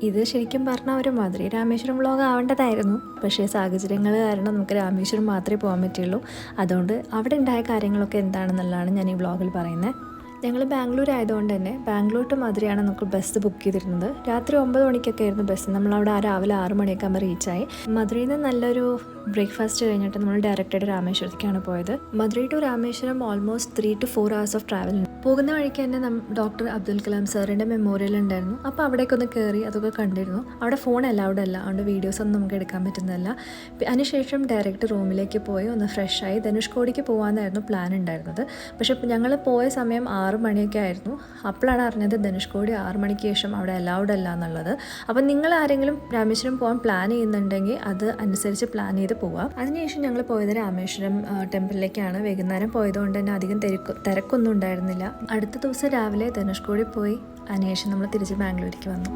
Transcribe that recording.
ഇത് ശരിക്കും പറഞ്ഞാൽ ഒരു മധുരൈ രാമേശ്വരം വ്ളോഗ് ആവേണ്ടതായിരുന്നു. പക്ഷേ സാഹചര്യങ്ങൾ കാരണം നമുക്ക് രാമേശ്വരം മാത്രമേ പോകാൻ പറ്റുള്ളൂ. അതുകൊണ്ട് അവിടെ ഉണ്ടായ കാര്യങ്ങളൊക്കെ എന്താണെന്നുള്ളതാണ് ഞാൻ ഈ വ്ളോഗിൽ പറയുന്നത്. ഞങ്ങൾ ബാംഗ്ലൂർ ആയതുകൊണ്ട് തന്നെ ബാംഗ്ലൂർ ടു മധുരയാണ് നമുക്ക് ബസ് ബുക്ക് ചെയ്തിരുന്നത്. രാത്രി 9 മണിക്കൊക്കെ ആയിരുന്നു ബസ്. നമ്മളവിടെ രാവിലെ 6 മണിയൊക്കെ ആകുമ്പോൾ റീച്ചായി. മധുരയിൽ നിന്ന് നല്ലൊരു ബ്രേക്ക്ഫാസ്റ്റ് കഴിഞ്ഞിട്ട് നമ്മൾ ഡയറക്റ്റായിട്ട് രാമേശ്വരത്തേക്കാണ് പോയത്. Madurai to Rameswaram almost 3 to 4 hours of travel. പോകുന്ന വഴിക്ക് തന്നെ ഡോക്ടർ അബ്ദുൽ കലാം സാറിൻ്റെ മെമ്മോറിയൽ ഉണ്ടായിരുന്നു. അപ്പോൾ അവിടേക്കൊന്ന് കയറി അതൊക്കെ കണ്ടിരുന്നു. അവിടെ ഫോൺ അലൗഡ് അല്ല, അതുകൊണ്ട് വീഡിയോസ് ഒന്നും നമുക്ക് എടുക്കാൻ പറ്റുന്നില്ല. അതിനുശേഷം ഡയറക്റ്റ് റൂമിലേക്ക് പോയി ഒന്ന് ഫ്രഷായി ധനുഷ്കോടിക്ക് പോകാമെന്നായിരുന്നു പ്ലാൻ ഉണ്ടായിരുന്നത്. പക്ഷേ ഞങ്ങൾ പോയ സമയം 6 മണിയൊക്കെ ആയിരുന്നു. അപ്പോഴാണ് അറിഞ്ഞത് ധനുഷ്കോടി 6 മണിക്ക് ശേഷം അവിടെ അലൗഡ് അല്ല എന്നുള്ളത്. അപ്പം നിങ്ങൾ ആരെങ്കിലും രാമേശ്വരം പോകാൻ പ്ലാൻ ചെയ്യുന്നുണ്ടെങ്കിൽ അത് അനുസരിച്ച് പ്ലാൻ ചെയ്ത് പോവാം. അതിനുശേഷം ഞങ്ങൾ പോയത് രാമേശ്വരം ടെമ്പിളിലേക്കാണ്. വൈകുന്നേരം പോയതുകൊണ്ട് തന്നെ അധികം തിരക്കൊന്നും ഉണ്ടായിരുന്നില്ല. അടുത്ത ദിവസം രാവിലെ ധനുഷ്കോടി പോയി അതിനുശേഷം നമ്മൾ തിരിച്ച് ബാംഗ്ലൂരിലേക്ക് വന്നു.